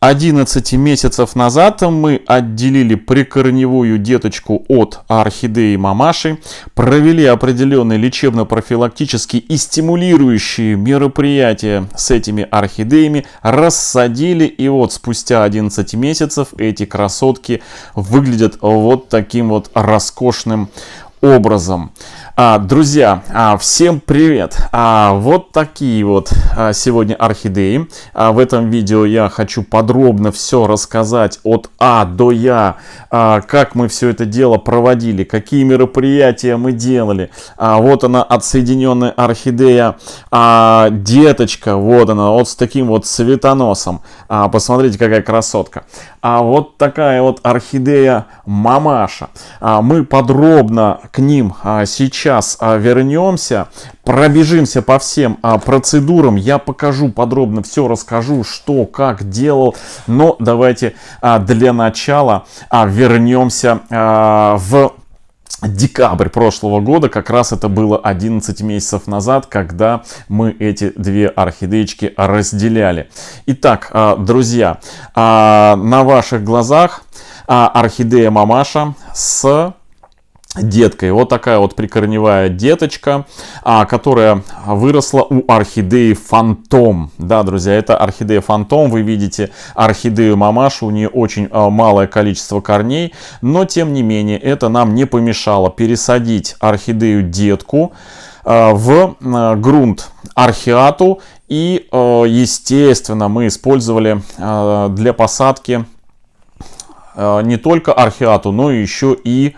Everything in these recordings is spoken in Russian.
11 месяцев назад мы отделили прикорневую деточку от орхидеи мамаши, провели определенные лечебно-профилактические и стимулирующие мероприятия с этими орхидеями, рассадили, и вот спустя 11 месяцев эти красотки выглядят вот таким вот роскошным образом. Друзья, всем привет! Вот такие вот сегодня орхидеи. В этом видео я хочу подробно все рассказать от А до Я, как мы все это дело проводили, какие мероприятия мы делали. Вот она, отсоединенная орхидея деточка, вот она, вот с таким вот цветоносом. Посмотрите, какая красотка. Вот такая вот орхидея мамаша. Мы подробно к ним сейчас вернемся, пробежимся по всем процедурам, я покажу подробно, все расскажу, что, как делал, но давайте для начала вернемся в декабрь прошлого года, как раз это было 11 месяцев назад, когда мы эти две орхидеечки разделяли. Итак, друзья, на ваших глазах орхидея мамаша с деткой. Вот такая вот прикорневая деточка, которая выросла у орхидеи Фантом. Да, друзья, это орхидея Фантом. Вы видите орхидею мамашу, у нее очень малое количество корней, но тем не менее это нам не помешало пересадить орхидею детку в грунт орхиату. И, естественно, мы использовали для посадки не только орхиату, но еще и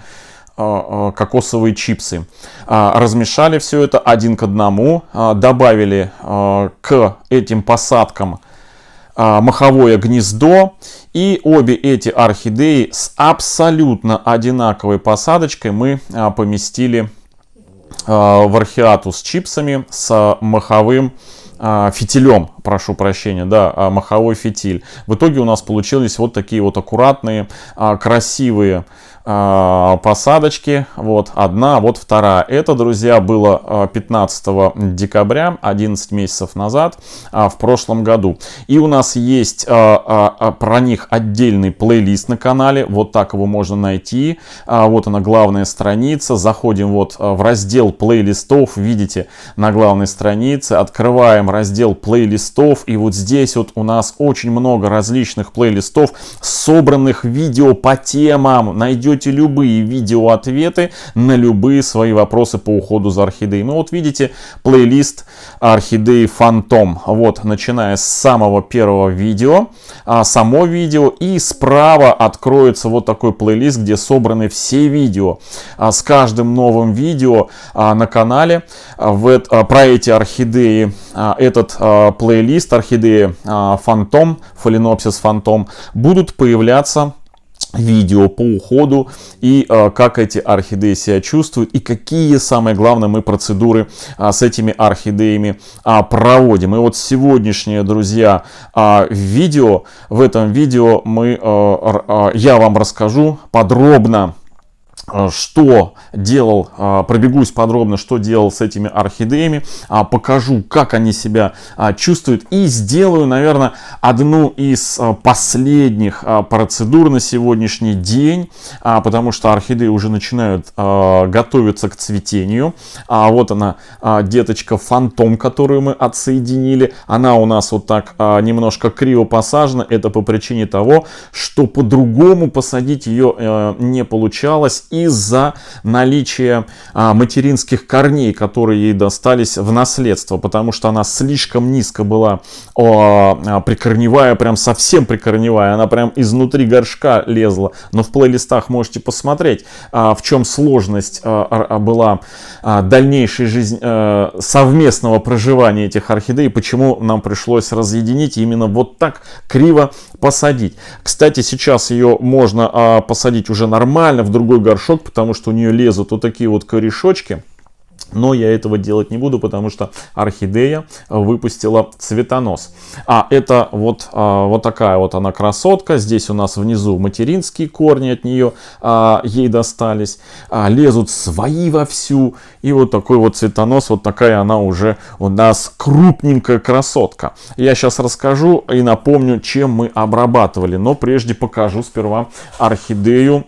кокосовые чипсы. Размешали все это один к одному, добавили к этим посадкам моховое гнездо, и обе эти орхидеи с абсолютно одинаковой посадочкой мы поместили в орхиату с чипсами, с моховым фитилем, прошу прощения, да, моховой фитиль. В итоге у нас получились вот такие вот аккуратные, красивые посадочки. Вот одна, вот вторая. Это, друзья, было 15 декабря, 11 месяцев назад, в прошлом году. И у нас есть про них отдельный плейлист на канале. Вот так его можно найти. Вот она, главная страница. Заходим вот в раздел плейлистов. Видите, на главной странице. Открываем раздел плейлистов. И вот здесь вот у нас очень много различных плейлистов, собранных видео по темам. Найдете любые видео-ответы на любые свои вопросы по уходу за орхидеей. Ну вот видите, плейлист орхидеи Фантом. Вот, начиная с самого первого видео, само видео, и справа откроется вот такой плейлист, где собраны все видео. С каждым новым видео на канале про эти орхидеи, этот плейлист орхидеи Фантом, Phalaenopsis Phantom, будут появляться видео по уходу, и как эти орхидеи себя чувствуют, и какие, самое главное, мы процедуры с этими орхидеями проводим. И вот сегодняшнее, друзья, видео, в этом видео я вам расскажу подробно, что делал, пробегусь подробно, что делал с этими орхидеями, покажу, как они себя чувствуют, и сделаю, наверное, одну из последних процедур на сегодняшний день, потому что орхидеи уже начинают готовиться к цветению. Вот она, деточка Фантом, которую мы отсоединили. Она у нас вот так немножко криво посажена. Это по причине того, что по-другому посадить ее не получалось из-за наличия материнских корней, которые ей достались в наследство, потому что она слишком низко была прикорневая, прям совсем прикорневая, она прям изнутри горшка лезла. Но в плейлистах можете посмотреть, в чем сложность была дальнейшей жизни, совместного проживания этих орхидей, почему нам пришлось разъединить и именно вот так криво посадить. Кстати, сейчас ее можно посадить уже нормально в другой горшок, потому что у нее лезут вот такие вот корешочки. Но я этого делать не буду, потому что орхидея выпустила цветонос. Это вот такая вот она красотка. Здесь у нас внизу материнские корни от нее ей достались. Лезут свои вовсю. И вот такой вот цветонос. Вот такая она уже у нас крупненькая красотка. Я сейчас расскажу и напомню, чем мы обрабатывали. Но прежде покажу сперва орхидею.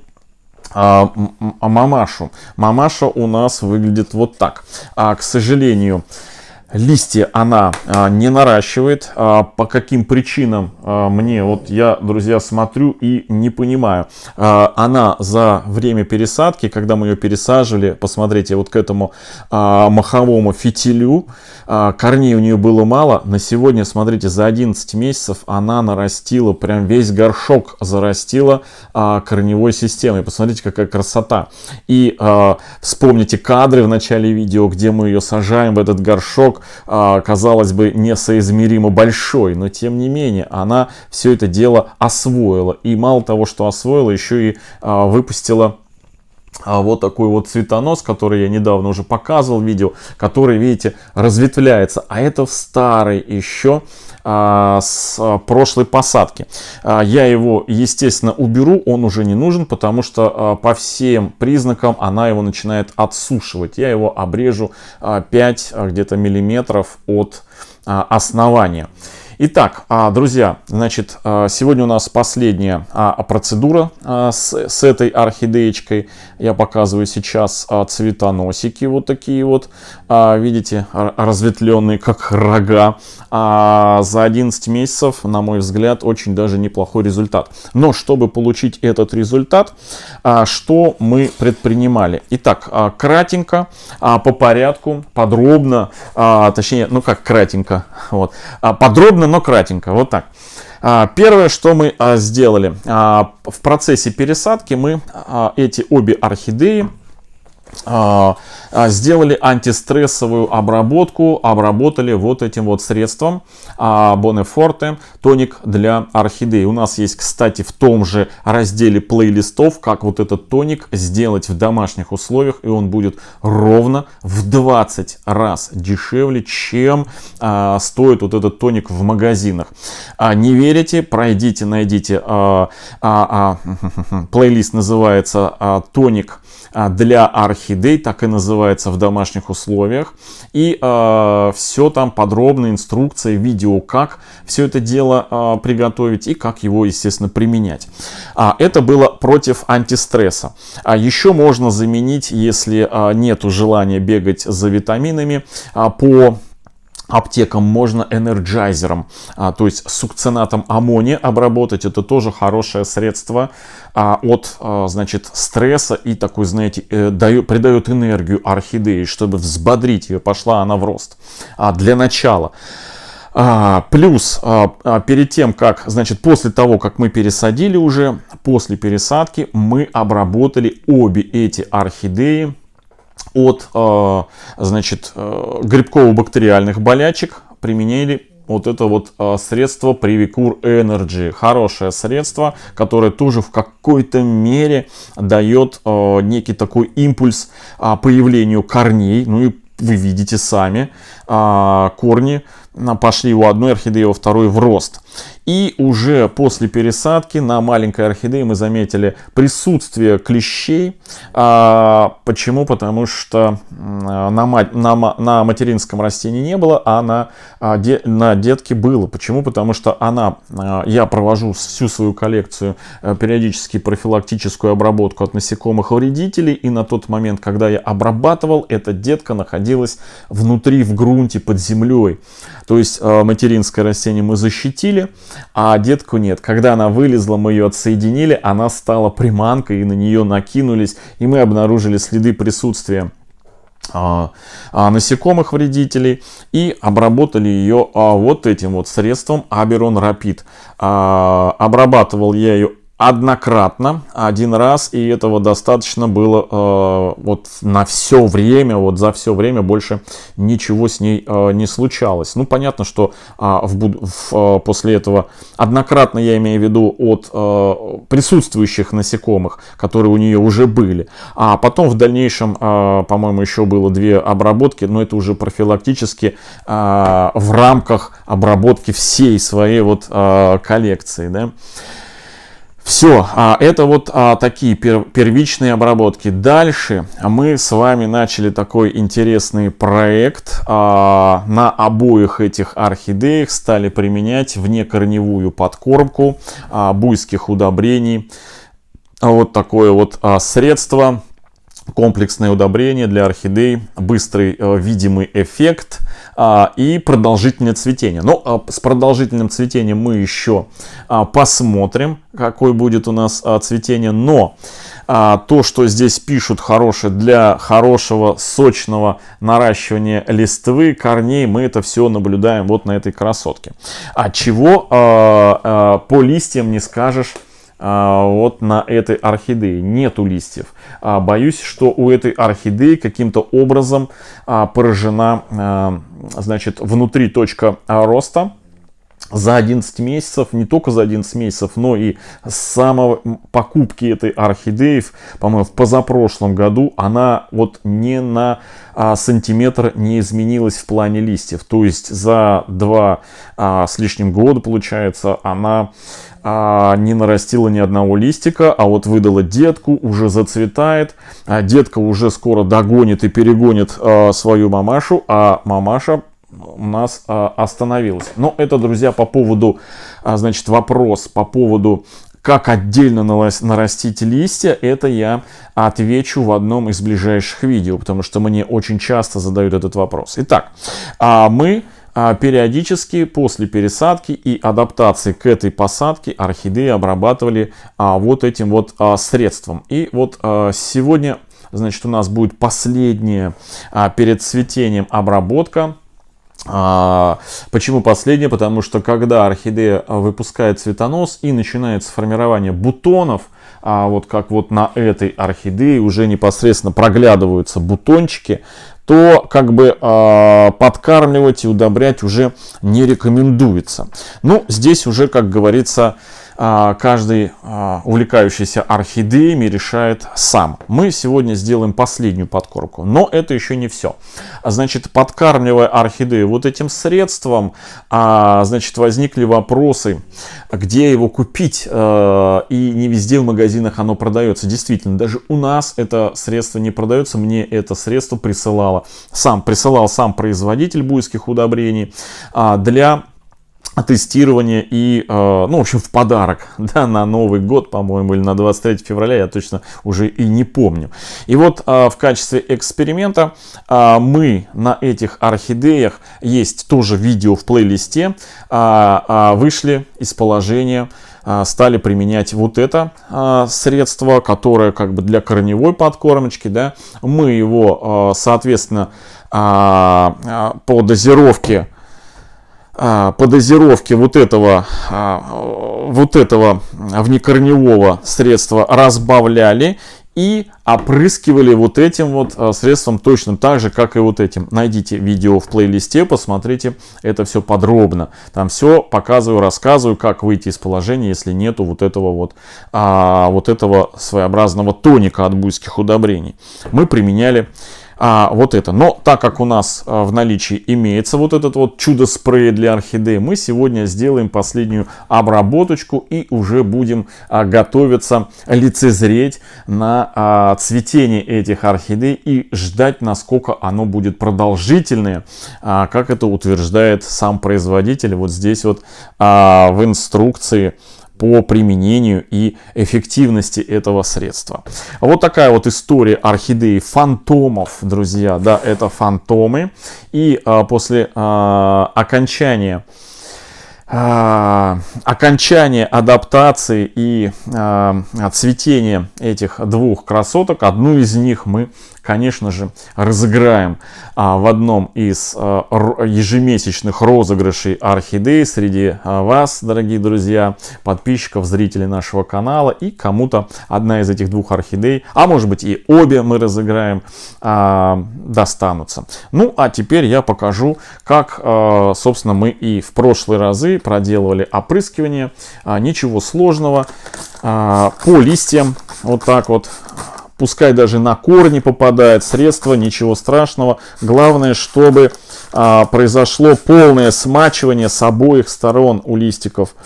Мамашу. Мамаша у нас выглядит вот так. К сожалению, листья она не наращивает. По каким причинам я, друзья, смотрю и не понимаю. Она за время пересадки, когда мы ее пересаживали, посмотрите, вот к этому маховому фитилю, корней у нее было мало. На сегодня, смотрите, за 11 месяцев она нарастила, прям весь горшок зарастила корневой системой. Посмотрите, какая красота. И вспомните кадры в начале видео, где мы ее сажаем в этот горшок. Казалось бы, несоизмеримо большой, но тем не менее она все это дело освоила. И мало того, что освоила, еще и выпустила вот такой вот цветонос, который я недавно уже показывал в видео, который, видите, разветвляется. А это в старой еще с прошлой посадки. Я его, естественно, уберу, он уже не нужен, потому что по всем признакам она его начинает отсушивать. Я его обрежу 5 где-то миллиметров от основания. Итак, друзья, значит, сегодня у нас последняя процедура с этой орхидеечкой. Я показываю сейчас цветоносики вот такие вот, видите, разветвленные как рога. За 11 месяцев, на мой взгляд, очень даже неплохой результат. Но чтобы получить этот результат, что мы предпринимали? Итак, кратенько, по порядку, подробно, точнее, ну как кратенько, вот, подробно, но кратенько, вот так. Первое, что мы сделали, в процессе пересадки мы эти обе орхидеи сделали антистрессовую обработку, обработали вот этим вот средством Bonneforte тоник для орхидей. У нас есть, кстати, в том же разделе плейлистов, как вот этот тоник сделать в домашних условиях, и он будет ровно в 20 раз дешевле, чем стоит вот этот тоник в магазинах. Не верите? Пройдите, найдите, плейлист называется тоник для орхидей, так и называется в домашних условиях. И все там подробно, инструкция, видео, как все это дело приготовить и как его, естественно, применять. Это было против антистресса. Еще можно заменить, если нету желания бегать за витаминами, по аптекам можно энерджайзером, то есть сукцинатом аммония обработать. Это тоже хорошее средство от, значит, стресса и такой, знаете, придает энергию орхидеи, чтобы взбодрить ее, пошла она в рост. Для начала. Плюс, перед тем, как, значит, после того, как мы пересадили уже, после пересадки мы обработали обе эти орхидеи от, значит, грибково-бактериальных болячек, применили вот это вот средство Previcure Energy. Хорошее средство, которое тоже в какой-то мере дает некий такой импульс появлению корней. Ну и вы видите сами, корни пошли у одной орхидеи, у второй в рост. И уже после пересадки на маленькой орхидее мы заметили присутствие клещей. Почему? Потому что на материнском растении не было, а на детке было. Почему? Потому что я провожу всю свою коллекцию периодически профилактическую обработку от насекомых вредителей. И на тот момент, когда я обрабатывал, эта детка находилась внутри, в грунте, под землей. То есть материнское растение мы защитили, а детку нет. Когда она вылезла, мы ее отсоединили, она стала приманкой, и на нее накинулись, и мы обнаружили следы присутствия насекомых вредителей и обработали ее вот этим вот средством Aberon Rapid. Обрабатывал я ее однократно, один раз, и этого достаточно было вот на все время, вот за все время больше ничего с ней не случалось. Ну, понятно, что после этого однократно, я имею в виду, от присутствующих насекомых, которые у нее уже были. А потом в дальнейшем, по-моему, еще было 2 обработки, но это уже профилактически в рамках обработки всей своей вот коллекции, да. Все, это вот такие первичные обработки. Дальше мы с вами начали такой интересный проект. На обоих этих орхидеях стали применять внекорневую подкормку буйских удобрений. Вот такое вот средство. Комплексное удобрение для орхидей, быстрый видимый эффект и продолжительное цветение. Но с продолжительным цветением мы еще посмотрим, какое будет у нас цветение. Но то, что здесь пишут хорошее для хорошего сочного наращивания листвы, корней, мы это все наблюдаем вот на этой красотке. А чего по листьям не скажешь вот на этой орхидее? Нету листьев. Боюсь, что у этой орхидеи каким-то образом поражена, значит, внутри точка роста. За 11 месяцев, не только за 11 месяцев, но и с самого покупки этой орхидеи, по-моему, в позапрошлом году, она вот не на сантиметр не изменилась в плане листьев. То есть за 2 с лишним года, получается, она не нарастила ни одного листика, а вот выдала детку, уже зацветает. Детка уже скоро догонит и перегонит свою мамашу, а мамаша у нас остановилась. Но это, друзья, по поводу, значит, вопрос по поводу, как отдельно нарастить листья, это я отвечу в одном из ближайших видео, потому что мне очень часто задают этот вопрос. Итак, мы периодически после пересадки и адаптации к этой посадке орхидеи обрабатывали вот этим вот средством. И вот сегодня, значит, у нас будет последняя перед цветением обработка. Почему последняя? Потому что когда орхидея выпускает цветонос и начинается формирование бутонов, вот как вот на этой орхидее уже непосредственно проглядываются бутончики, то как бы подкармливать и удобрять уже не рекомендуется. Ну, здесь уже, как говорится, каждый увлекающийся орхидеями решает сам. Мы сегодня сделаем последнюю подкормку, но это еще не все. Значит, подкармливая орхидею вот этим средством, значит, возникли вопросы, где его купить, и не везде в магазинах оно продается. Действительно, даже у нас это средство не продается, мне это средство присылал сам производитель буйских удобрений для тестирование и, ну, в общем, в подарок, да, на Новый год, по-моему, или на 23 февраля, я точно уже и не помню. И вот в качестве эксперимента мы на этих орхидеях, есть тоже видео в плейлисте, вышли из положения, стали применять вот это средство, которое как бы для корневой подкормочки, да, мы его, соответственно, по дозировке вот этого внекорневого средства разбавляли и опрыскивали вот этим вот средством точно так же, как и вот этим. Найдите видео в плейлисте, посмотрите это все подробно. Там все показываю, рассказываю, как выйти из положения, если нету вот этого своеобразного тоника от буйских удобрений. Мы применяли вот это. Но так как у нас в наличии имеется вот этот вот чудо-спрей для орхидей, мы сегодня сделаем последнюю обработочку и уже будем готовиться лицезреть на цветение этих орхидей и ждать, насколько оно будет продолжительное, как это утверждает сам производитель вот здесь вот в инструкции по применению и эффективности этого средства. Вот такая вот история орхидеи фантомов, друзья. Да, это фантомы. И после окончания адаптации и цветения этих 2 красоток, одну из них мы, конечно же, разыграем в одном из ежемесячных розыгрышей орхидей среди вас, дорогие друзья, подписчиков, зрителей нашего канала. И кому-то одна из этих двух орхидей, а может быть и обе мы разыграем, достанутся. Ну, а теперь я покажу, как, собственно, мы и в прошлые разы проделывали опрыскивание. Ничего сложного. По листьям вот так вот. Пускай даже на корни попадает средство, ничего страшного. Главное, чтобы произошло полное смачивание с обоих сторон у листиков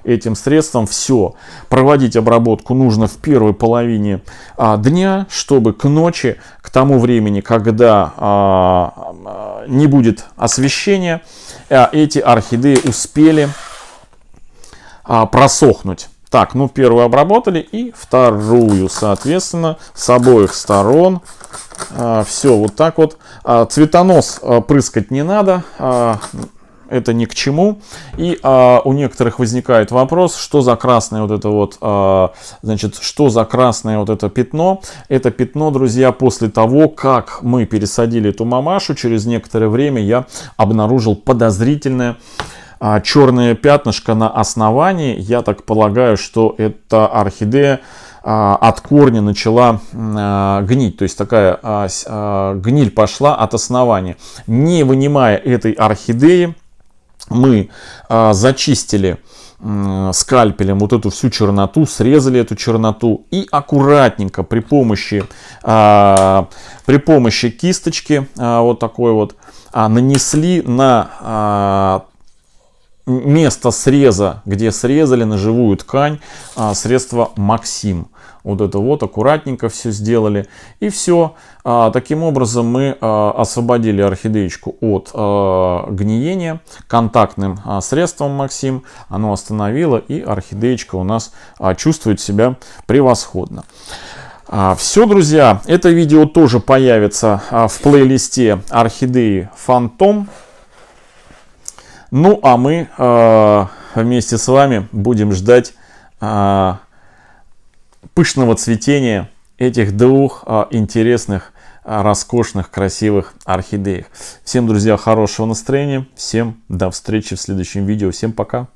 этим средством. Все. Проводить обработку нужно в первой половине дня, чтобы к ночи, к тому времени, когда не будет освещения, эти орхидеи успели просохнуть. Так, ну первую обработали и вторую, соответственно, с обоих сторон. Все, вот так вот. Цветонос прыскать не надо, это ни к чему. И у некоторых возникает вопрос, что за красное вот это вот, значит, что за красное вот это пятно. Это пятно, друзья, после того, как мы пересадили эту мамашу, через некоторое время я обнаружил подозрительное черное пятнышко на основании. Я так полагаю, что эта орхидея от корня начала гнить. То есть такая гниль пошла от основания. Не вынимая этой орхидеи, мы зачистили скальпелем вот эту всю черноту, срезали эту черноту и аккуратненько при помощи кисточки вот такой вот нанесли на место среза, где срезали на живую ткань, средство Максим. Вот это вот аккуратненько все сделали. И все. Таким образом мы освободили орхидеечку от гниения контактным средством Максим. Оно остановило, и орхидеечка у нас чувствует себя превосходно. Все, друзья, это видео тоже появится в плейлисте орхидеи Фантом. Ну, а мы вместе с вами будем ждать пышного цветения этих двух интересных, роскошных, красивых орхидеек. Всем, друзья, хорошего настроения. Всем до встречи в следующем видео. Всем пока.